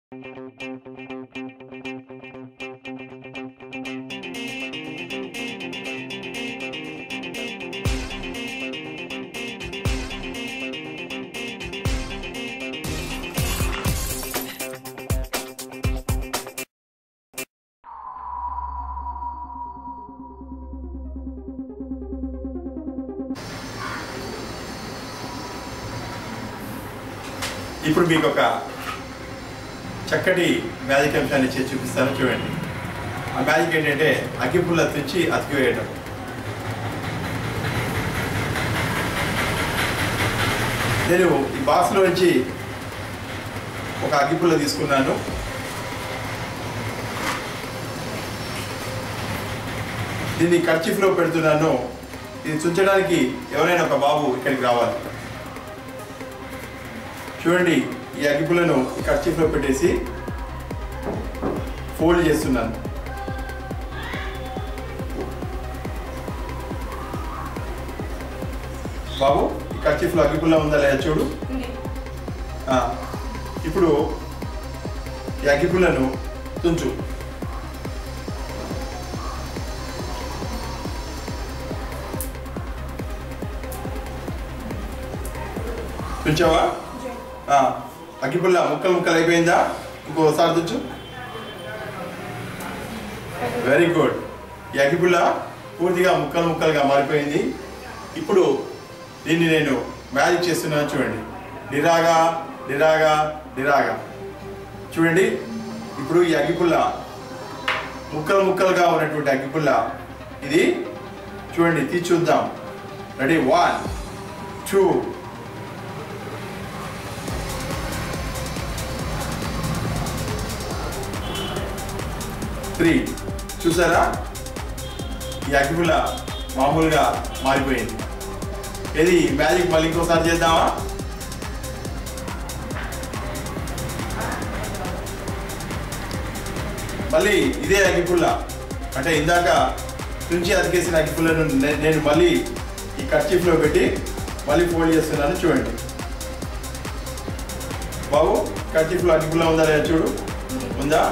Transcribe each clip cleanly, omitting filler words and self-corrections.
ఇప్పుడు మీకు ఒక చక్కటి మ్యాజిక్ అంశాన్ని చేసి చూపిస్తాను, చూడండి. ఆ మ్యాజిక్ ఏంటంటే అగ్గిపుల్ల తెచ్చి అతికివేయటం. నేను ఈ బాక్స్లో నుంచి ఒక అగ్గిపుల్ల తీసుకున్నాను. దీన్ని కర్చీఫ్లో పెడుతున్నాను. ఇది చుంచడానికి ఎవరైనా ఒక బాబు ఇక్కడికి రావాలి. చూడండి, ఈ అగ్గిపుల్లను ఈ కర్చీఫ్లో పెట్టేసి ఫోల్డ్ చేస్తున్నాను. బాబు, ఈ కర్చీఫ్లో అగ్గిపుల్ల ఉందా లేదా చూడు. ఇప్పుడు ఈ అగ్గిపుల్లను తుంచు. తుంచావా? అగ్గిపుల్ల ముక్కలు ముక్కలు అయిపోయిందా? ఇంకోసారి తుంచు. Very good. ఈ అగ్గిపుల్ల పూర్తిగా ముక్కలు ముక్కలుగా మారిపోయింది. ఇప్పుడు దీన్ని నేను మ్యాజిక్ చేస్తున్నాను, చూడండి. నిరాగా నిరాగా నిరాగా. చూడండి, ఇప్పుడు ఈ అగ్గిపుల్ల ముక్కలు ముక్కలుగా ఉన్నటువంటి అగ్గిపుల్ల ఇది. చూడండి, తీసి చూద్దాం. రెడీ? 1 2 3. చూసారా? ఈ అగ్గిపుల్ల మామూలుగా మారిపోయింది. ఇది మ్యాజిక్ మళ్ళీ ఇంకోసారి చేద్దామా? మళ్ళీ ఇదే అగ్గిపుల్ల, అంటే ఇందాక తుంచి అతికేసిన అగ్గిపుల్లను నేను మళ్ళీ ఈ కర్చీఫ్లో పెట్టి మళ్ళీ ఫోల్డ్ చేస్తున్నాను. చూడండి బాబు, కర్చీఫ్లో అగ్గిపుల్ల ఉందా లేదా చూడు. ఉందా?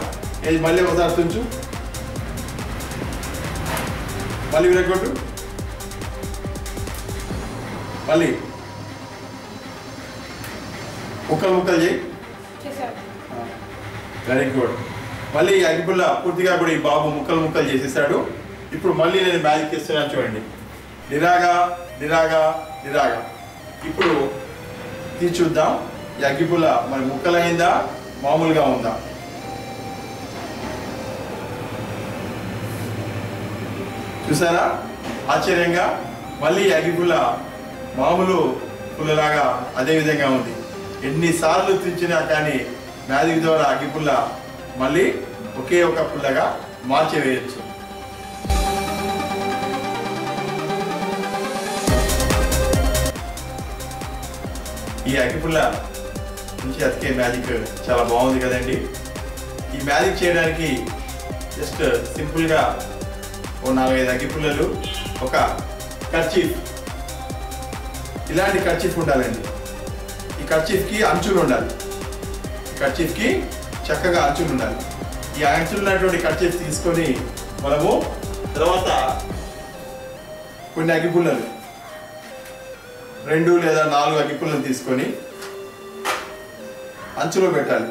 ఇది మళ్ళీ ఒకసారి తుంచు. మళ్ళీ విరగొట్టు. మళ్ళీ ముక్కలు ముక్కలు చేయి. Very good. మళ్ళీ అగ్గిపుల్ల పూర్తిగా కూడా ఈ బాబు ముక్కలు ముక్కలు చేసేసాడు. ఇప్పుడు మళ్ళీ నేను మ్యాజిక్ చేస్తున్నాను, చూడండి. నిరాగా నిరాగా నిరాగా. ఇప్పుడు తీసి చూద్దాం, ఈ అగ్గిపుల్ల మరి ముక్కలైందా మామూలుగా ఉందా? చూసారా? ఆశ్చర్యంగా మళ్ళీ అగ్గిపుల్ల మామూలు పుల్లలాగా అదే విధంగా ఉంది. ఎన్నిసార్లు తెచ్చినా కానీ మ్యాజిక్ ద్వారా అగ్గిపుల్ల మళ్ళీ ఒకే ఒక పుల్లగా మార్చివేయచ్చు. ఈ అగ్గిపుల్ల నుంచి అతికే మ్యాజిక్ చాలా బాగుంది కదండి. ఈ మ్యాజిక్ చేయడానికి జస్ట్ సింపుల్గా ఓ 4-5 అగ్గిపుల్లలు, ఒక కర్చీఫ్, ఇలాంటి కర్చీఫ్ ఉండాలండి. ఈ కర్చీఫ్కి అంచులు ఉండాలి. కర్చీఫ్కి చక్కగా అంచులు ఉండాలి. ఈ అంచులు ఉన్నటువంటి కర్చీఫ్ తీసుకొని మనము తర్వాత కొన్ని అగ్గిపుల్లలు, 2 లేదా 4 అగ్గిపుల్లలు తీసుకొని అంచులో పెట్టాలి.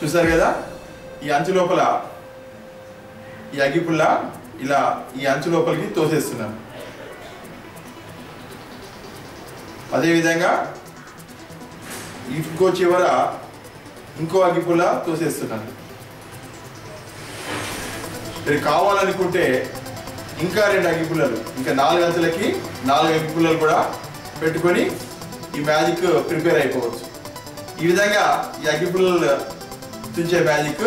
చూసారు కదా? ఈ అంచు లోపల ఈ అగ్గిపుల్ల ఇలా ఈ అంచు లోపలికి తోసేస్తున్నాను. అదేవిధంగా ఇంకో చివర ఇంకో అగ్గిపుల్ల తోసేస్తున్నాను. మీరు కావాలనుకుంటే ఇంకా 2 అగ్గిపుల్లలు, ఇంకా 4 అంచులకి 4 అగ్గిపుల్లలు కూడా పెట్టుకొని ఈ మ్యాజిక్ ప్రిపేర్ అయిపోవచ్చు. ఈ విధంగా ఈ అగ్గిపుల్లలు తుంచే మ్యాజిక్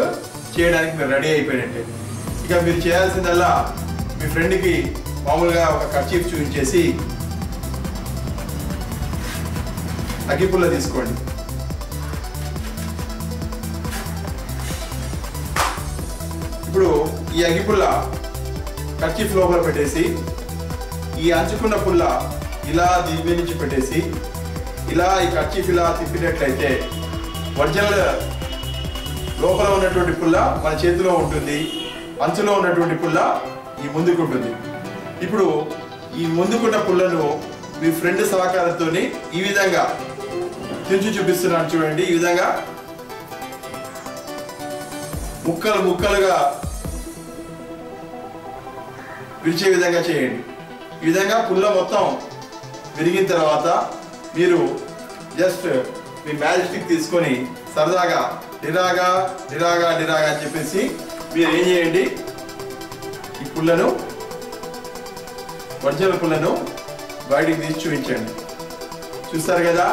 చేయడానికి మీరు రెడీ అయిపోయినట్టే. ఇక మీరు చేయాల్సిందల్లా మీ ఫ్రెండ్కి మామూలుగా ఒక కర్చీఫ్ చూపించేసి అగ్గిపుల్ల తీసుకోండి. ఇప్పుడు ఈ అగ్గిపుల్ల కర్చీఫ్ లోపల పెట్టేసి ఈ అంచుకున్న పుల్ల ఇలా దీని నుంచి పెట్టేసి ఇలా ఈ కర్చీఫ్ ఇలా తిప్పినట్లయితే ఒరిజినల్ లోపల ఉన్నటువంటి పుల్ల మన చేతిలో ఉంటుంది, అంచులో ఉన్నటువంటి పుల్ల ఈ ముందుకు ఉంటుంది. ఇప్పుడు ఈ ముందుకున్న పుల్లను మీ ఫ్రెండ్ సహకారంతో ఈ విధంగా తెంచి చూపిస్తున్నాను చూడండి. ఈ విధంగా ముక్కలు ముక్కలుగా విరిచే విధంగా చేయండి. ఈ విధంగా పుల్ల మొత్తం విరిగిన తర్వాత మీరు జస్ట్ మీ మ్యాజిక్ స్టిక్ తీసుకొని సరదాగా నిరాగా నిరాగా నిరాగా అని చెప్పేసి మీరు ఏం చేయండి, ఈ పుల్లను ఒరిజినల్ పుల్లను బయటికి తీసి చూపించండి. చూస్తారు కదా,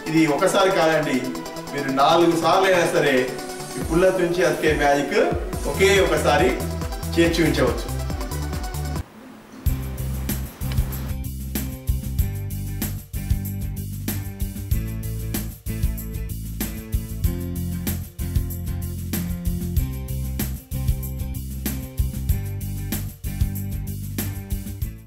ఇది ఒకసారి కాదండి, మీరు 4 సార్లు అయినా సరే ఈ పుల్ల నుంచి అతికే మ్యాజిక్ ఒకే ఒకసారి చేసి చూపించవచ్చు.